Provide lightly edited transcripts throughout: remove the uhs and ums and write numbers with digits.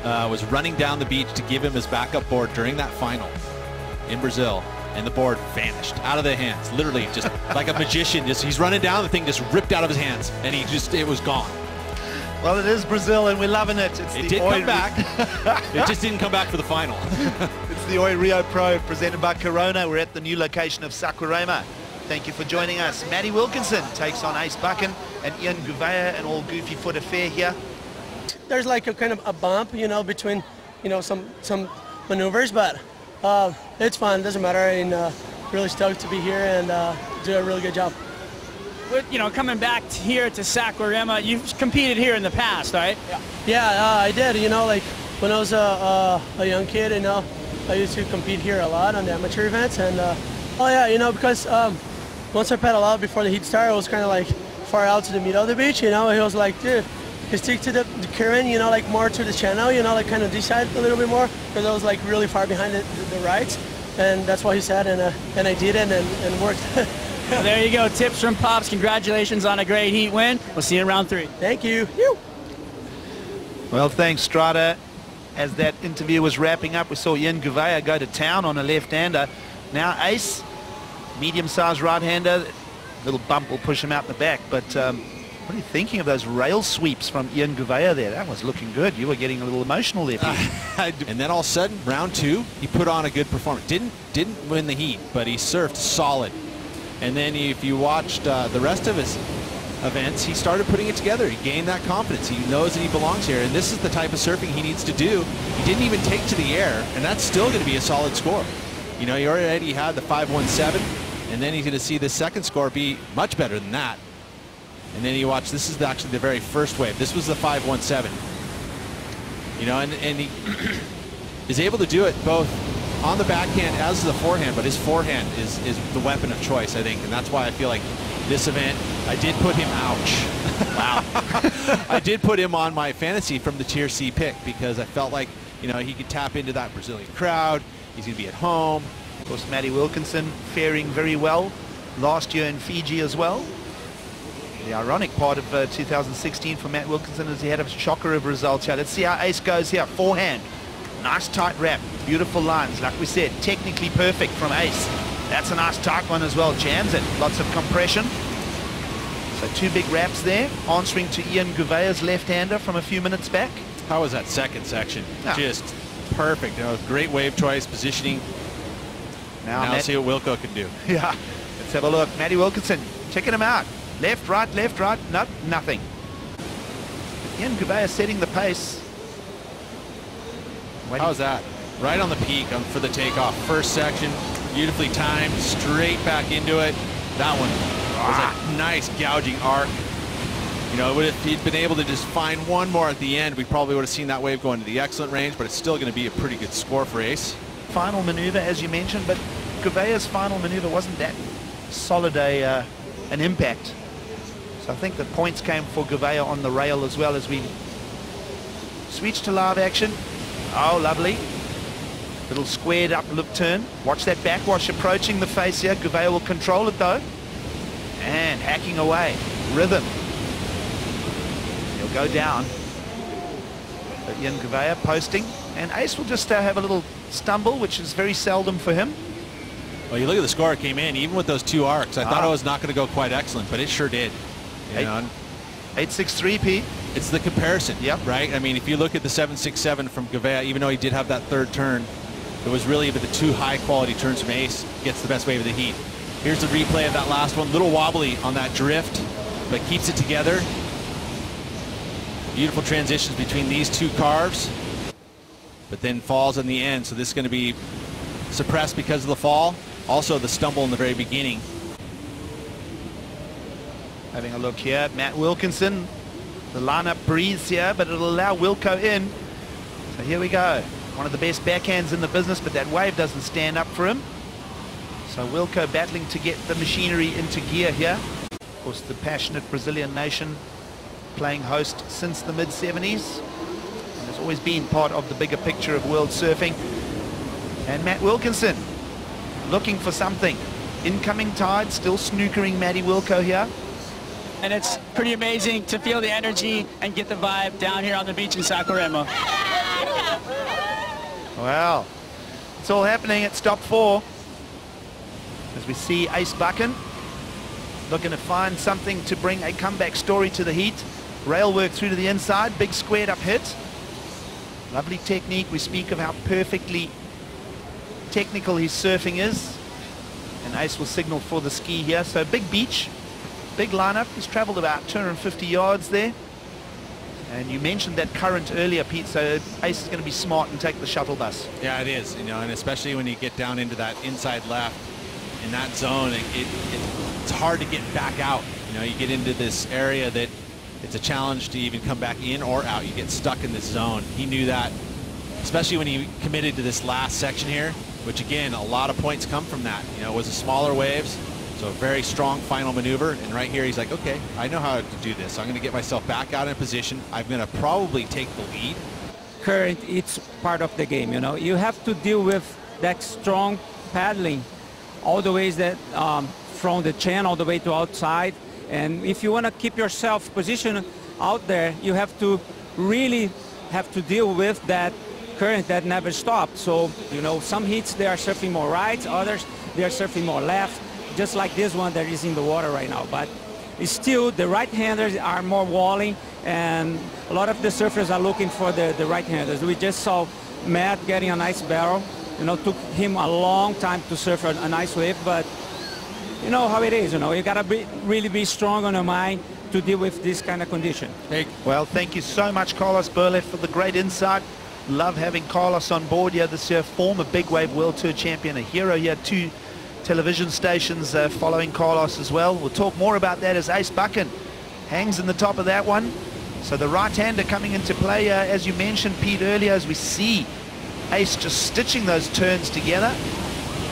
was running down the beach to give him his backup board during that final in Brazil, and the board vanished out of their hands, literally just like a magician. He's running down, the thing just ripped out of his hands, and it was gone. Well, it is Brazil, and we're loving it. It did come back. It just didn't come back for the final. It's the Oi Rio Pro presented by Corona. We're at the new location of Saquarema. Thank you for joining us. Matty Wilkinson takes on Adrian Buchan and Ian Gouveia, an all goofy foot affair here. There's like a kind of a bump, you know, between, you know, some maneuvers, but it's fun. It doesn't matter. And really stoked to be here and do a really good job. You know, coming back here to Saquarema, you've competed here in the past, right? Yeah, I did. You know, like when I was a young kid, you know, I used to compete here a lot on the amateur events, and oh yeah, you know, because once I paddled out before the heat started, I was kind of like far out to the middle of the beach, you know. He was like, dude, you stick to the current, you know, like more to the channel, you know, like kind of this side a little bit more, because I was like really far behind the rights, and that's what he said, and I did it, and worked. Well, there you go. Tips from Pops. Congratulations on a great heat win. We'll see you in round 3. Thank you. Well, thanks, Strata. As that interview was wrapping up, we saw Ian Gouveia go to town on a left-hander. Now Ace, medium-sized right-hander. Little bump will push him out the back. But what are you thinking of those rail sweeps from Ian Gouveia there? That was looking good. You were getting a little emotional there, Pete. And then all of a sudden, round 2, he put on a good performance. Didn't win the heat, but he surfed solid. And then if you watched the rest of his events, he started putting it together. He gained that confidence. He knows that he belongs here, and this is the type of surfing he needs to do. He didn't even take to the air, and that's still going to be a solid score. You know, he already had the 5.17, and then he's going to see the second score be much better than that. And then you watch, this is actually the very first wave. This was the 5.17. You know, and he is able to do it both on the backhand as the forehand, but his forehand is the weapon of choice, I think, and that's why I feel like this event, I did put him, ouch. Wow. I did put him on my fantasy from the Tier C pick because I felt like, you know, he could tap into that Brazilian crowd. He's going to be at home. Of course, Matty Wilkinson faring very well last year in Fiji as well. The ironic part of 2016 for Matt Wilkinson is he had a shocker of results here. Let's see how Ace goes here. Forehand. Nice tight wrap. Beautiful lines. Like we said, technically perfect from Ace. That's a nice tight one as well. Jams it. Lots of compression. So 2 big wraps there. Answering to Ian Gouveia's left-hander from a few minutes back. How was that second section? Yeah. Just perfect. You know, great wave choice, positioning. Now see what Wilco can do. Yeah. Let's have a look. Matty Wilkinson checking him out. Left, right, nope, nothing. Ian Gouveia setting the pace. How's that? Right on the peak for the takeoff. First section, beautifully timed, straight back into it. That one was a nice gouging arc. You know, if he'd been able to just find one more at the end, we probably would have seen that wave go into the excellent range, but it's still going to be a pretty good score for Ace. Final maneuver, as you mentioned, but Gouveia's final maneuver wasn't that solid an impact. So I think the points came for Gouveia on the rail as well as we switch to live action. Oh, lovely. Little squared up loop turn. Watch that backwash approaching the face here. Gouveia will control it though. And hacking away. Rhythm. He'll go down. But Ian Gouveia posting. And Ace will just have a little stumble, which is very seldom for him. Well, you look at the score it came in, even with those 2 arcs. I thought it was not going to go quite excellent, but it sure did. 8.63, Pete. It's the comparison, yep. Right? I mean, if you look at the 7.67 from Gouveia, even though he did have that third turn, it was really the 2 high-quality turns from Ace gets the best wave of the heat. Here's the replay of that last one. Little wobbly on that drift, but keeps it together. Beautiful transitions between these 2 carves, but then falls in the end. So this is going to be suppressed because of the fall. Also the stumble in the very beginning. Having a look here, Matt Wilkinson. The lineup breathes here, but it'll allow Wilco in. So here we go. One of the best backhands in the business, but that wave doesn't stand up for him. So Wilco battling to get the machinery into gear here. Of course, the passionate Brazilian nation playing host since the mid-70s. And has always been part of the bigger picture of world surfing. And Matt Wilkinson looking for something. Incoming tide, still snookering Matty Wilco here. And it's pretty amazing to feel the energy and get the vibe down here on the beach in Saquarema. Well, it's all happening at stop 4. As we see Ace Buchan looking to find something to bring a comeback story to the heat. Rail work through to the inside, big squared up hit. Lovely technique. We speak of how perfectly technical his surfing is. And Ace will signal for the ski here. So big beach, big lineup. He's traveled about 250 yards there. And you mentioned that current earlier, Pete, so Ace is going to be smart and take the shuttle bus. Yeah, it is, you know, and especially when you get down into that inside left in that zone, it's hard to get back out. You know, you get into this area that it's a challenge to even come back in or out. You get stuck in this zone. He knew that, especially when he committed to this last section here, which again, a lot of points come from that. You know, it was a smaller waves, so a very strong final maneuver. And right here, he's like, okay, I know how to do this. I'm going to get myself back out in position. I'm going to probably take the lead. Current, it's part of the game, you know. You have to deal with that strong paddling all the ways that from the channel all the way to outside. And if you want to keep yourself positioned out there, you have to really have to deal with that current that never stops. So, you know, some heats they are surfing more right, others they are surfing more left, just like this one that is in the water right now. But it's still, the right-handers are more walling, and a lot of the surfers are looking for the right-handers. We just saw Matt getting a nice barrel. You know, took him a long time to surf a nice wave, but you know how it is, you know, you gotta really be strong on your mind to deal with this kind of condition. Well, thank you so much, Carlos Burleff, for the great insight. Love having Carlos on board here this year, former Big Wave World Tour champion, a hero here, 2 television stations following Carlos as well. We'll talk more about that as Ace Buchan hangs in the top of that one. So the right-hander coming into play, as you mentioned, Pete, earlier, as we see Ace just stitching those turns together.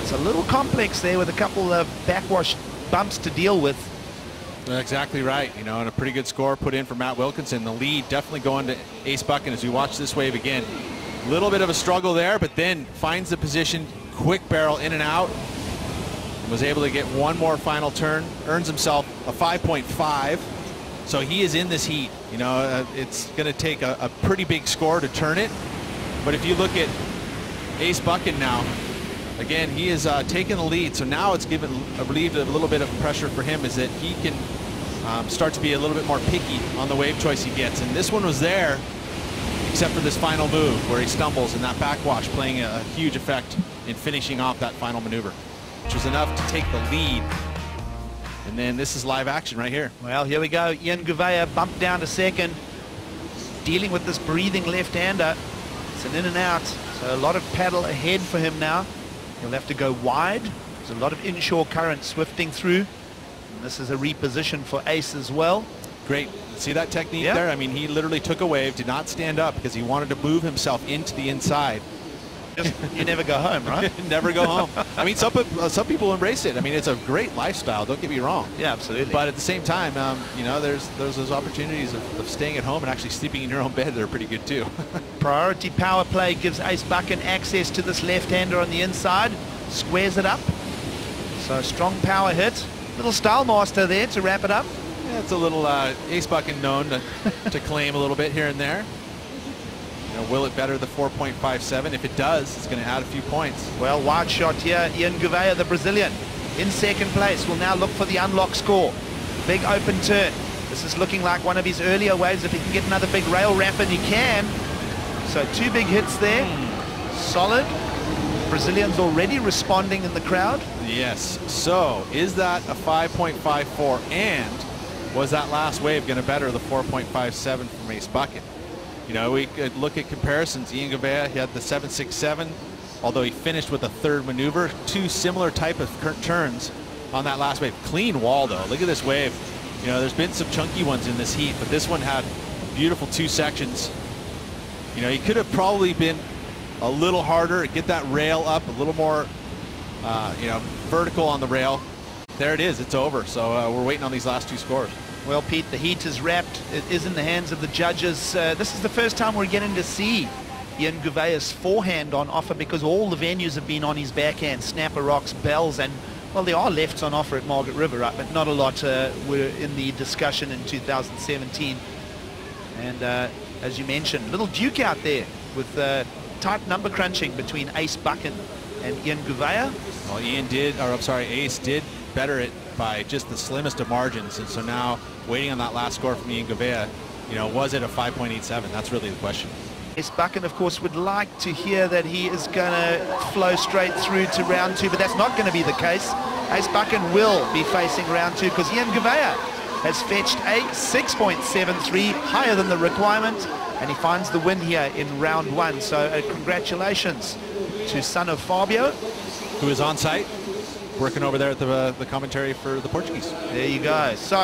It's a little complex there with a couple of backwash bumps to deal with. Exactly right, you know, and a pretty good score put in for Matt Wilkinson. The lead definitely going to Ace Buchan as we watch this wave again. A little bit of a struggle there, but then finds the position, quick barrel in and out. Was able to get one more final turn, earns himself a 5.5. So he is in this heat. You know, it's going to take a pretty big score to turn it. But if you look at Ace Buchan now, again, he is taking the lead, so now it's given, I believe, a little bit of pressure for him is that he can start to be a little bit more picky on the wave choice he gets. And this one was there, except for this final move where he stumbles, and that backwash playing a huge effect in finishing off that final maneuver, which was enough to take the lead. And then this is live action right here. Well, here we go. Ian Gouveia bumped down to second, dealing with this breathing left-hander. It's an in and out, so a lot of paddle ahead for him now. He'll have to go wide. There's a lot of inshore current swifting through. And this is a reposition for Ace as well. Great. See that technique there? I mean, he literally took a wave, did not stand up because he wanted to move himself into the inside. You never go home, right? Never go home. I mean, some people embrace it. I mean, it's a great lifestyle, don't get me wrong. Yeah, absolutely. But at the same time, you know, there's those opportunities of staying at home and actually sleeping in your own bed that are pretty good too. Priority power play gives Ace Buchan access to this left-hander on the inside. Squares it up. So strong power hit. Little style master there to wrap it up. Yeah, it's a little Ace Buchan known to claim a little bit here and there. You know, will it better the 4.57? If it does, it's going to add a few points. Well, wide shot here. Ian Gouveia, the Brazilian, in second place, will now look for the unlock score. Big open turn. This is looking like one of his earlier waves. If he can get another big rail wrap, and he can. So 2 big hits there. Solid. Brazilians already responding in the crowd. Yes. So is that a 5.54? And was that last wave going to better the 4.57 from Ace Buchan? You know, we could look at comparisons. Ian Gouveia, he had the 7.67, although he finished with a 3rd maneuver. 2 similar type of turns on that last wave. Clean wall, though. Look at this wave. You know, there's been some chunky ones in this heat, but this one had beautiful 2 sections. You know, he could have probably been a little harder, get that rail up a little more, you know, vertical on the rail. There it is. It's over. So we're waiting on these last 2 scores. Well, Pete, the heat is wrapped. It is in the hands of the judges. This is the first time we're getting to see Ian Gouveia's forehand on offer, because all the venues have been on his backhand. Snapper rocks, bells, and, well, there are lefts on offer at Margaret River, right? But not a lot were in the discussion in 2017. And as you mentioned, little Duke out there with tight number crunching between Ace Buchan and Ian Gouveia. Well, Ace did better it by just the slimmest of margins, and so now waiting on that last score from Ian Gouveia, you know, was it a 5.87? That's really the question. Ace Buchan, of course, would like to hear that he is going to flow straight through to round 2, but that's not going to be the case. Ace Buchan will be facing round 2 because Ian Gouveia has fetched a 6.73, higher than the requirement, and he finds the win here in round 1. So congratulations to son of Fabio, who is on site working over there at the commentary for the Portuguese. There you go. So